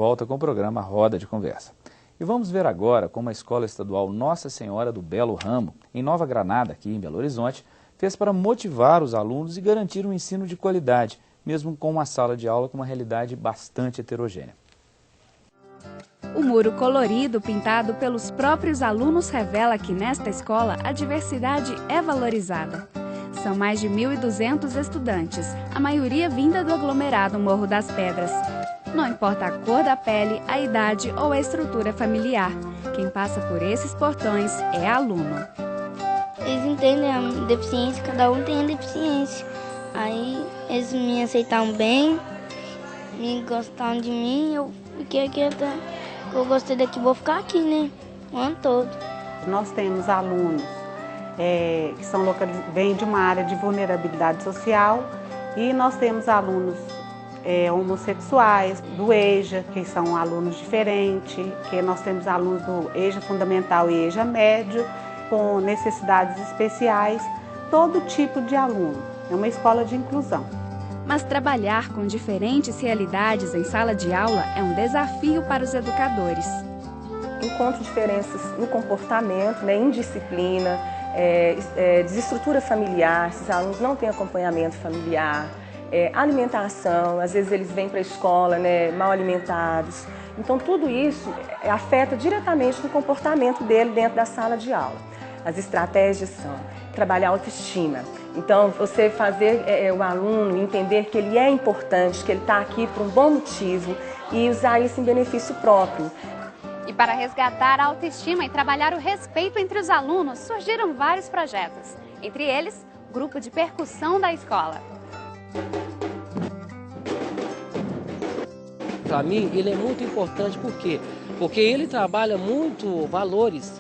volta com o programa Roda de Conversa. E vamos ver agora como a Escola Estadual Nossa Senhora do Belo Ramo, em Nova Granada, aqui em Belo Horizonte, fez para motivar os alunos e garantir um ensino de qualidade, mesmo com uma sala de aula com uma realidade bastante heterogênea. O muro colorido pintado pelos próprios alunos revela que nesta escola a diversidade é valorizada. São mais de 1.200 estudantes, a maioria vinda do aglomerado Morro das Pedras. Não importa a cor da pele, a idade ou a estrutura familiar. Quem passa por esses portões é aluno. Eles entendem a deficiência, cada um tem a deficiência. Aí eles me aceitaram bem, me gostaram de mim, eu fiquei aqui até. Eu gostei daqui, vou ficar aqui, né? O ano todo. Nós temos alunos que vêm de uma área de vulnerabilidade social e nós temos alunos homossexuais, do EJA, que são alunos diferentes, que nós temos alunos do EJA Fundamental e EJA Médio, com necessidades especiais, todo tipo de aluno. É uma escola de inclusão. Mas trabalhar com diferentes realidades em sala de aula é um desafio para os educadores. Encontro diferenças no comportamento, né, indisciplina, desestrutura familiar, esses alunos não têm acompanhamento familiar, alimentação, às vezes eles vêm para a escola, né, mal alimentados. Então tudo isso afeta diretamente no comportamento dele dentro da sala de aula. As estratégias são trabalhar a autoestima. Então você fazer o aluno entender que ele é importante, que ele está aqui por um bom motivo e usar isso em benefício próprio. E para resgatar a autoestima e trabalhar o respeito entre os alunos, surgiram vários projetos. Entre eles, o grupo de percussão da escola. Para mim, ele é muito importante, por quê? Porque ele trabalha muito valores.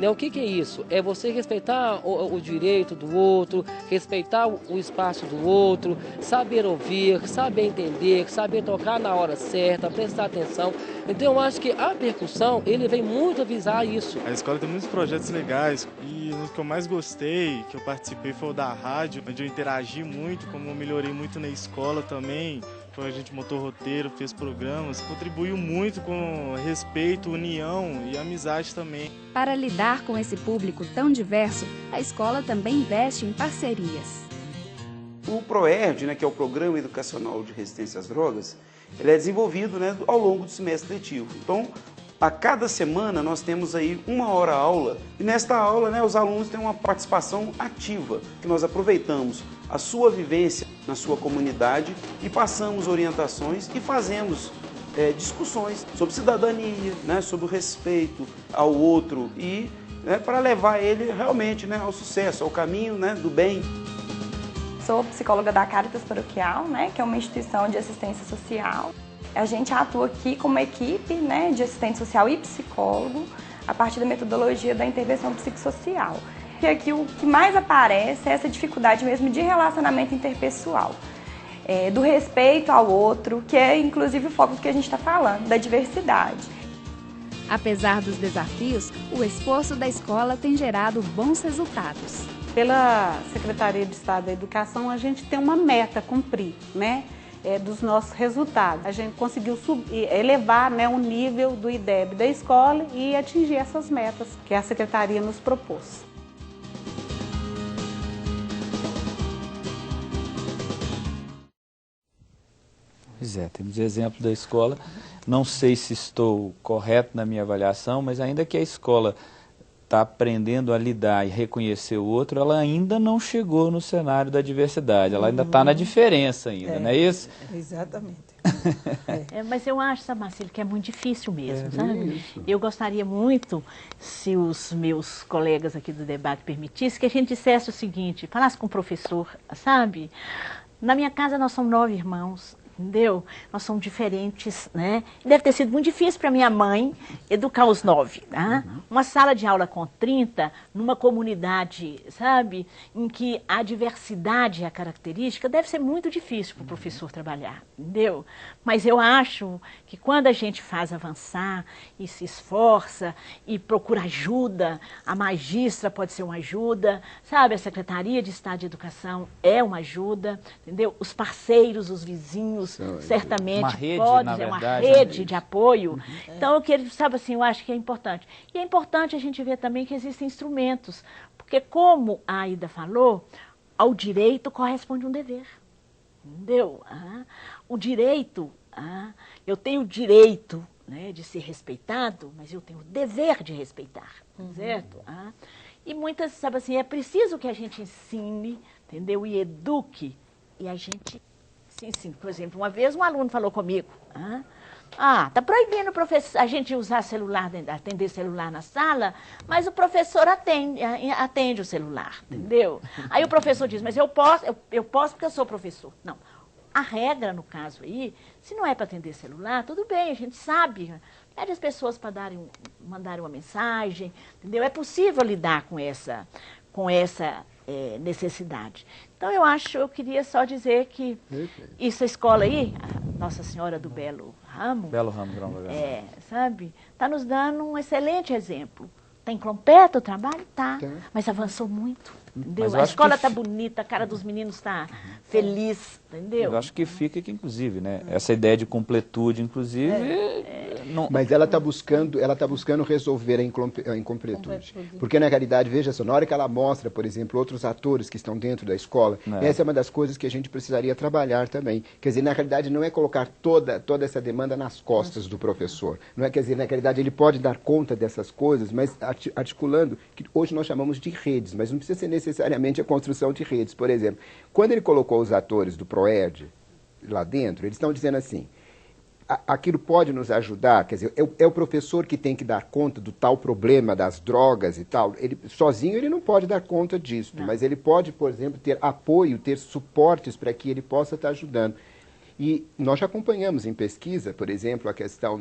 Né? O que é isso? É você respeitar o direito do outro, respeitar o espaço do outro, saber ouvir, saber entender, saber tocar na hora certa, prestar atenção. Então eu acho que a percussão, ele vem muito avisar isso. A escola tem muitos projetos legais e o que eu mais gostei, que eu participei, foi o da rádio, onde eu interagi muito, como eu melhorei muito na escola também. Então a gente montou roteiro, fez programas, contribuiu muito com respeito, união e amizade também. Para lidar com esse público tão diverso, a escola também investe em parcerias. O PROERD, né, que é o Programa Educacional de Resistência às Drogas, ele é desenvolvido, né, ao longo do semestre letivo. Então, a cada semana nós temos aí 1 hora aula e nesta aula, né, os alunos têm uma participação ativa, que nós aproveitamos a sua vivência na sua comunidade e passamos orientações e fazemos discussões sobre cidadania, né, sobre o respeito ao outro e para levar ele realmente, né, ao sucesso, ao caminho, né, do bem. Sou psicóloga da Caritas Paroquial, né, que é uma instituição de assistência social. A gente atua aqui como equipe, né, de assistente social e psicólogo a partir da metodologia da intervenção psicossocial. E aqui o que mais aparece é essa dificuldade mesmo de relacionamento interpessoal, do respeito ao outro, que é inclusive o foco do que a gente está falando, da diversidade. Apesar dos desafios, o esforço da escola tem gerado bons resultados. Pela Secretaria de Estado da Educação, a gente tem uma meta a cumprir, né, dos nossos resultados. A gente conseguiu elevar, né, o nível do IDEB da escola e atingir essas metas que a Secretaria nos propôs. Pois é, temos exemplo da escola. Não sei se estou correto na minha avaliação, mas ainda que a escola está aprendendo a lidar e reconhecer o outro, ela ainda não chegou no cenário da diversidade, ela ainda está na diferença ainda, não é isso? Exatamente. Mas eu acho, sabe, Marcelo, que é muito difícil mesmo, sabe? Isso. Eu gostaria muito, se os meus colegas aqui do debate permitissem, que a gente dissesse o seguinte, falasse com o professor, sabe? Na minha casa nós somos 9 irmãos. Entendeu? Nós somos diferentes, né? Deve ter sido muito difícil para minha mãe educar os 9, tá? Uma sala de aula com 30, numa comunidade, sabe? Em que a diversidade é a característica, deve ser muito difícil para o professor trabalhar, entendeu? Mas eu acho que quando a gente faz avançar e se esforça e procura ajuda, a magistra pode ser uma ajuda, sabe? A Secretaria de Estado de Educação é uma ajuda, entendeu? Os parceiros, os vizinhos, alunos, certamente uma rede, pode na ser uma verdade, rede de apoio. Então, sabe assim, eu acho que é importante. E é importante a gente ver também que existem instrumentos, porque como a Aida falou, ao direito corresponde um dever. Entendeu? O direito, eu tenho o direito, né, de ser respeitado, mas eu tenho o dever de respeitar, certo? E muitas, sabe assim, é preciso que a gente ensine, entendeu? E eduque, e a gente se ensine. Por exemplo, uma vez um aluno falou comigo, tá proibindo a gente usar celular, atender celular na sala, mas o professor atende o celular, entendeu? Aí o professor diz, mas eu posso porque eu sou professor. Não. A regra, no caso aí, se não é para atender celular, tudo bem, a gente sabe. Pede as pessoas para mandarem uma mensagem, entendeu? É possível lidar com essa necessidade. Então, eu queria só dizer que essa escola aí, a Nossa Senhora do Belo Ramo, sabe, está nos dando um excelente exemplo. Está incompleta o trabalho? Tá. Mas avançou muito. Entendeu? A escola está bonita, a cara dos meninos está feliz, entendeu? Eu acho que fica que, inclusive, né? Essa ideia de completude, inclusive... Mas ela está buscando resolver a incompletude. Porque, na realidade, veja só, na hora que ela mostra, por exemplo, outros atores que estão dentro da escola, essa é uma das coisas que a gente precisaria trabalhar também. Quer dizer, na realidade, não é colocar toda essa demanda nas costas do professor. Não é, quer dizer, na realidade, ele pode dar conta dessas coisas, mas articulando, que hoje nós chamamos de redes, mas não precisa ser necessariamente a construção de redes. Por exemplo, quando ele colocou os atores do ProERD lá dentro, eles estão dizendo assim, aquilo pode nos ajudar, quer dizer, é o professor que tem que dar conta do tal problema das drogas e tal. Sozinho ele não pode dar conta disso, mas ele pode, por exemplo, ter apoio, ter suportes para que ele possa estar ajudando. E nós já acompanhamos em pesquisa, por exemplo, a questão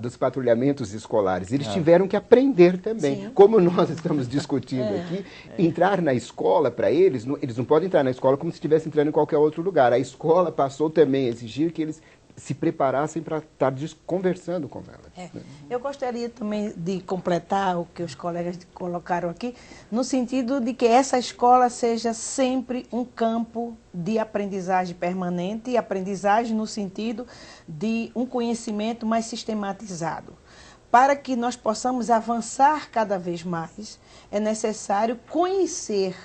dos patrulhamentos escolares. Eles tiveram que aprender também. Sim. Como nós estamos discutindo aqui, entrar na escola para eles não podem entrar na escola como se estivessem entrando em qualquer outro lugar. A escola passou também a exigir que eles se preparassem para estar conversando com elas. Eu gostaria também de completar o que os colegas colocaram aqui, no sentido de que essa escola seja sempre um campo de aprendizagem permanente, e aprendizagem no sentido de um conhecimento mais sistematizado. Para que nós possamos avançar cada vez mais, é necessário conhecer.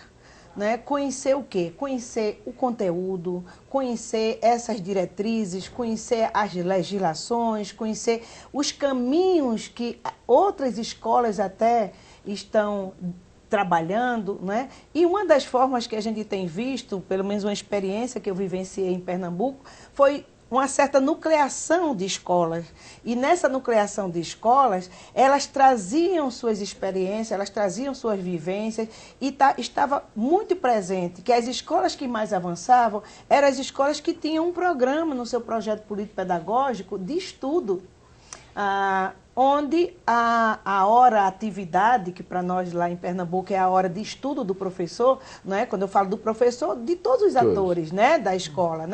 Conhecer o quê? Conhecer o conteúdo, conhecer essas diretrizes, conhecer as legislações, conhecer os caminhos que outras escolas até estão trabalhando, E uma das formas que a gente tem visto, pelo menos uma experiência que eu vivenciei em Pernambuco, foi uma certa nucleação de escolas. E nessa nucleação de escolas, elas traziam suas experiências, elas traziam suas vivências, e estava muito presente que as escolas que mais avançavam eram as escolas que tinham um programa no seu projeto político-pedagógico de estudo, onde a atividade, que para nós lá em Pernambuco é a hora de estudo do professor, quando eu falo do professor, de todos os atores da escola,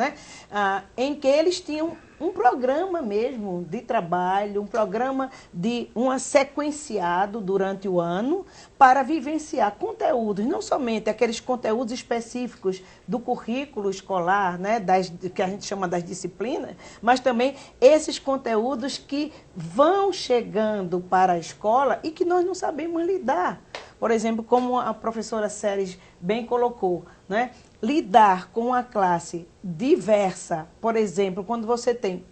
em que eles tinham um programa mesmo de trabalho, um programa de sequenciado durante o ano para vivenciar conteúdos, não somente aqueles conteúdos específicos do currículo escolar, que a gente chama das disciplinas, mas também esses conteúdos que vão chegando para a escola e que nós não sabemos lidar. Por exemplo, como a professora Séries bem colocou, lidar com uma classe diversa, por exemplo, quando você tem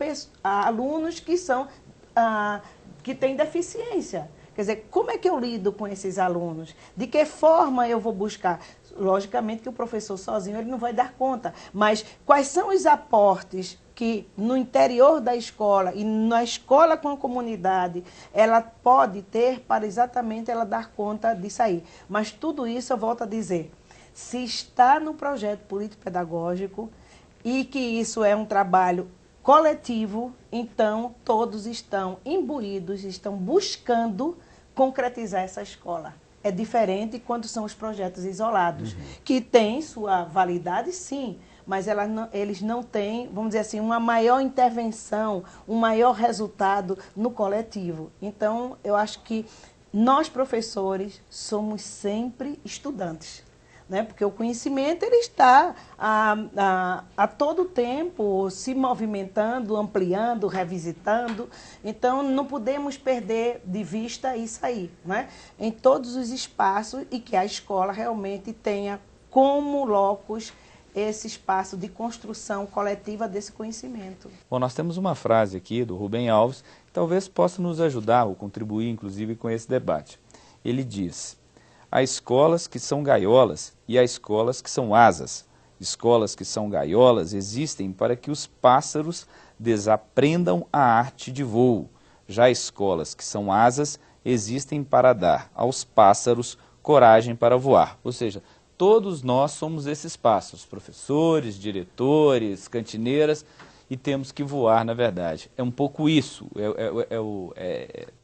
alunos que têm deficiência. Quer dizer, como é que eu lido com esses alunos? De que forma eu vou buscar? Logicamente que o professor sozinho ele não vai dar conta, mas quais são os aportes que no interior da escola e na escola com a comunidade ela pode ter para exatamente ela dar conta disso aí? Mas tudo isso, eu volto a dizer, se está no projeto político-pedagógico e que isso é um trabalho coletivo, então todos estão imbuídos, estão buscando concretizar essa escola. É diferente quando são os projetos isolados, que têm sua validade, sim, mas eles não têm, vamos dizer assim, uma maior intervenção, um maior resultado no coletivo. Então, eu acho que nós, professores, somos sempre estudantes. né? Porque o conhecimento ele está a todo tempo se movimentando, ampliando, revisitando. Então, não podemos perder de vista isso aí, né? Em todos os espaços, e que a escola realmente tenha como locus esse espaço de construção coletiva desse conhecimento. Bom, nós temos uma frase aqui do Rubem Alves, que talvez possa nos ajudar ou contribuir, inclusive, com esse debate. Ele diz: há escolas que são gaiolas e há escolas que são asas. Escolas que são gaiolas existem para que os pássaros desaprendam a arte de voo. Já escolas que são asas existem para dar aos pássaros coragem para voar. Ou seja, todos nós somos esses pássaros, professores, diretores, cantineiras, e temos que voar, na verdade. É um pouco isso.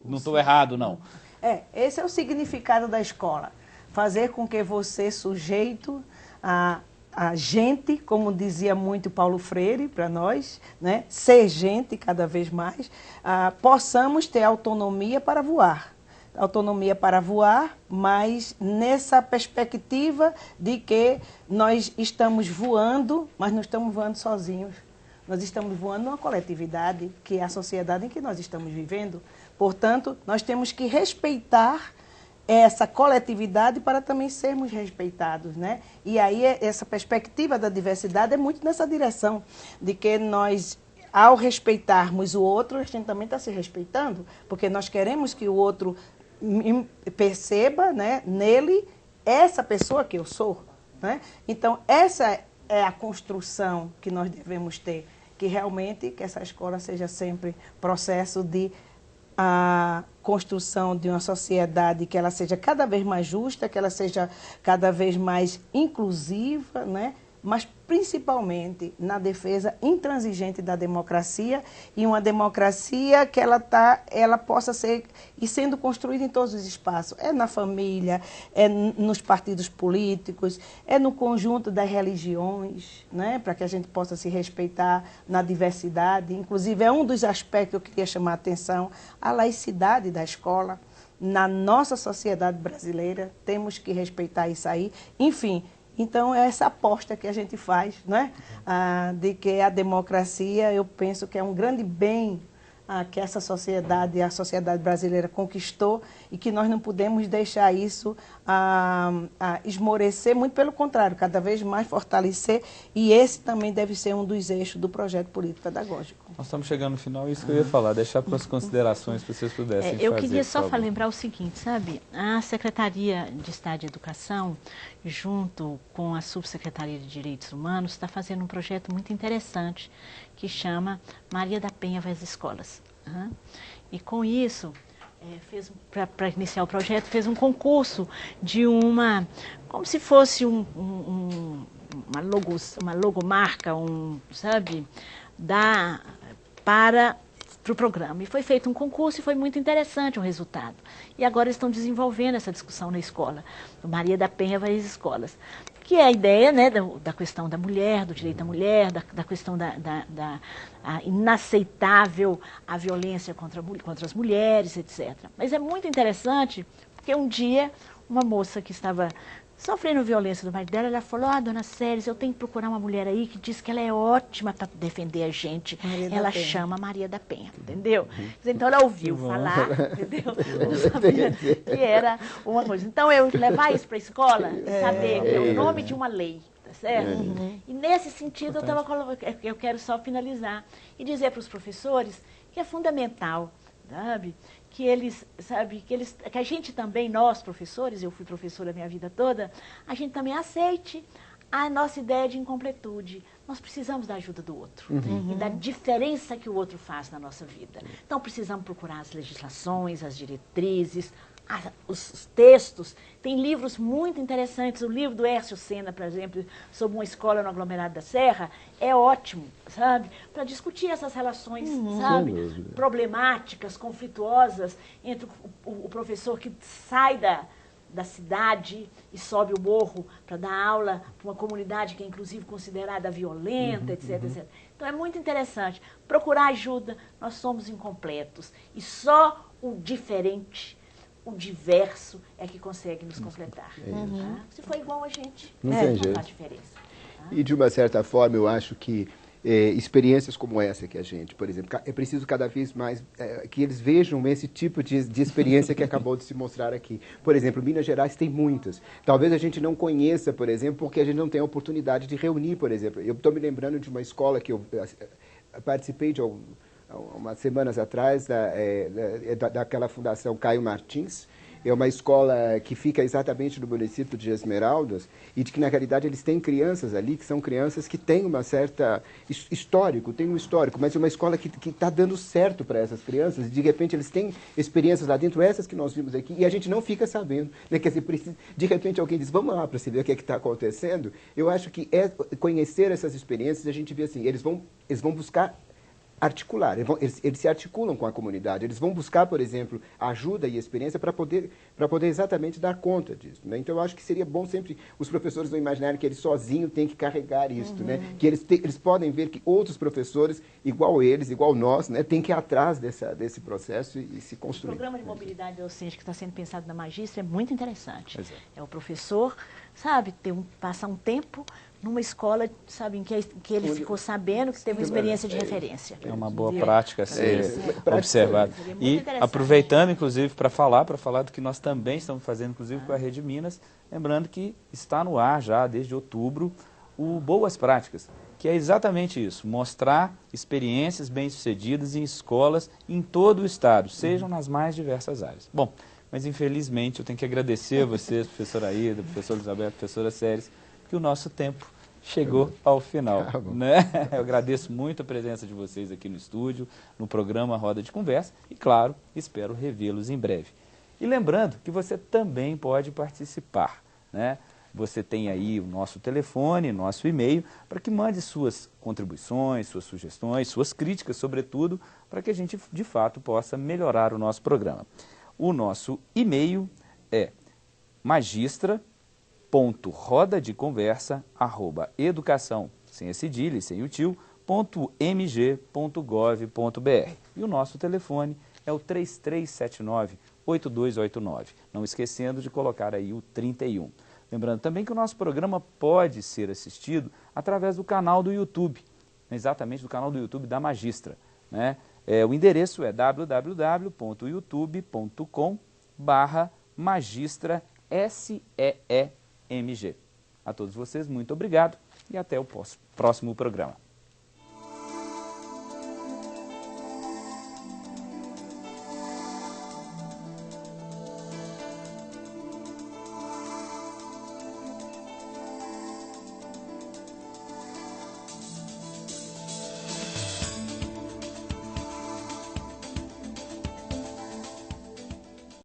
Não estou errado, não. Esse é o significado da escola. Fazer com que você, sujeito, a gente, como dizia muito Paulo Freire para nós, né, ser gente cada vez mais, possamos ter autonomia para voar. Autonomia para voar, mas nessa perspectiva de que nós estamos voando, mas não estamos voando sozinhos. Nós estamos voando numa coletividade, que é a sociedade em que nós estamos vivendo. Portanto, nós temos que respeitar essa coletividade para também sermos respeitados, né? E aí essa perspectiva da diversidade é muito nessa direção, de que nós, ao respeitarmos o outro, a gente também está se respeitando, porque nós queremos que o outro perceba, né, nele essa pessoa que eu sou, né? Então, essa é a construção que nós devemos ter, que realmente que essa escola seja sempre processo de construção de uma sociedade que ela seja cada vez mais justa, que ela seja cada vez mais inclusiva, né? Mas principalmente na defesa intransigente da democracia, e uma democracia que ela possa ser e sendo construída em todos os espaços. É na família, é nos partidos políticos, é no conjunto das religiões, né? Para que a gente possa se respeitar na diversidade. Inclusive, é um dos aspectos que eu queria chamar a atenção, a laicidade da escola. Na nossa sociedade brasileira, temos que respeitar isso aí. Enfim, então, é essa aposta que a gente faz, né? De que a democracia, eu penso que é um grande bem que essa sociedade, a sociedade brasileira conquistou, e que nós não podemos deixar isso esmorecer, muito pelo contrário, cada vez mais fortalecer, e esse também deve ser um dos eixos do projeto político-pedagógico. Nós estamos chegando no final, isso que eu ia falar, deixar para as considerações, para vocês pudessem fazer. Eu queria só lembrar o seguinte, sabe? A Secretaria de Estado de Educação, junto com a Subsecretaria de Direitos Humanos, está fazendo um projeto muito interessante, que chama Maria da Penha vai às escolas. E com isso, para iniciar o projeto, fez um concurso de como se fosse uma logomarca, sabe, para o programa. E foi feito um concurso e foi muito interessante o resultado. E agora estão desenvolvendo essa discussão na escola. Maria da Penha vai às escolas. Que é a ideia, né, da questão da mulher, do direito da mulher, da questão da inaceitável a violência contra as mulheres, etc. Mas é muito interessante, porque um dia uma moça que estava sofrendo violência do marido dela, ela falou: dona Séries, eu tenho que procurar uma mulher aí que diz que ela é ótima para defender a gente. Ela chama Maria da Penha, entendeu? Então ela ouviu falar, entendeu? Não sabia que era uma coisa. Então eu levar isso para a escola, saber que é o nome de uma lei, tá certo? E nesse sentido eu quero só finalizar e dizer para os professores que é fundamental, sabe? Que a gente também, nós professores, eu fui professora a minha vida toda, a gente também aceite a nossa ideia de incompletude. Nós precisamos da ajuda do outro e da diferença que o outro faz na nossa vida. Então precisamos procurar as legislações, as diretrizes, os textos. Tem livros muito interessantes. O livro do Hércio Senna, por exemplo, sobre uma escola no aglomerado da Serra, é ótimo, sabe? Para discutir essas relações, sabe? Problemáticas, conflituosas, entre o professor que sai da cidade e sobe o morro para dar aula para uma comunidade que é inclusive considerada violenta, etc, etc. Então é muito interessante. Procurar ajuda, nós somos incompletos. E só o diferente, o diverso é que consegue nos completar. Tá? Se for igual a gente, não tem jeito. Não faz diferença. Tá? E de uma certa forma eu acho que experiências como essa que a gente, por exemplo, é preciso cada vez mais que eles vejam esse tipo de experiência que acabou de se mostrar aqui. Por exemplo, Minas Gerais tem muitas. Talvez a gente não conheça, por exemplo, porque a gente não tem a oportunidade de reunir, por exemplo. Eu estou me lembrando de uma escola que eu participei de umas semanas atrás, daquela Fundação Caio Martins. É uma escola que fica exatamente no município de Esmeraldas e de que, na realidade, eles têm crianças ali, que são crianças que têm uma certa histórico, mas é uma escola que está dando certo para essas crianças. De repente, eles têm experiências lá dentro, essas que nós vimos aqui, e a gente não fica sabendo. Né? Quer dizer, de repente, alguém diz, vamos lá para você ver o que está acontecendo. Eu acho que conhecer essas experiências, a gente vê assim, eles vão buscar articular, eles se articulam com a comunidade, eles vão buscar, por exemplo, ajuda e experiência para poder exatamente dar conta disso. Né? Então, eu acho que seria bom sempre os professores não imaginarem que eles sozinhos têm que carregar isso, né? Que eles podem ver que outros professores, igual eles, igual nós, né, têm que ir atrás desse processo e se construir. O programa de mobilidade docente que está sendo pensado na Magistra é muito interessante. É o professor, sabe, passar um tempo numa escola, sabe, em que ele ficou sabendo que teve uma experiência de referência. É uma boa prática a ser observada. E aproveitando, inclusive, para falar do que nós também estamos fazendo, inclusive, com a Rede Minas, lembrando que está no ar já, desde outubro, o Boas Práticas, que é exatamente isso, mostrar experiências bem-sucedidas em escolas em todo o estado, sejam nas mais diversas áreas. Bom, mas infelizmente eu tenho que agradecer a vocês, professora Aida, professor Luiz Alberto, professora Séries, que o nosso tempo chegou ao final. Né? Eu agradeço muito a presença de vocês aqui no estúdio, no programa Roda de Conversa e, claro, espero revê-los em breve. E lembrando que você também pode participar. Né? Você tem aí o nosso telefone, nosso e-mail, para que mande suas contribuições, suas sugestões, suas críticas, sobretudo, para que a gente, de fato, possa melhorar o nosso programa. O nosso e-mail é magistra.rodadeconversa@educação, sem a cedilha e sem o tio, .mg.gov.br. E o nosso telefone é o 3379-8289. Não esquecendo de colocar aí o 31. Lembrando também que o nosso programa pode ser assistido através do canal do YouTube, exatamente do canal do YouTube da Magistra. Né? O endereço é www.youtube.com/magistra SEEMG. A todos vocês, muito obrigado e até o próximo programa.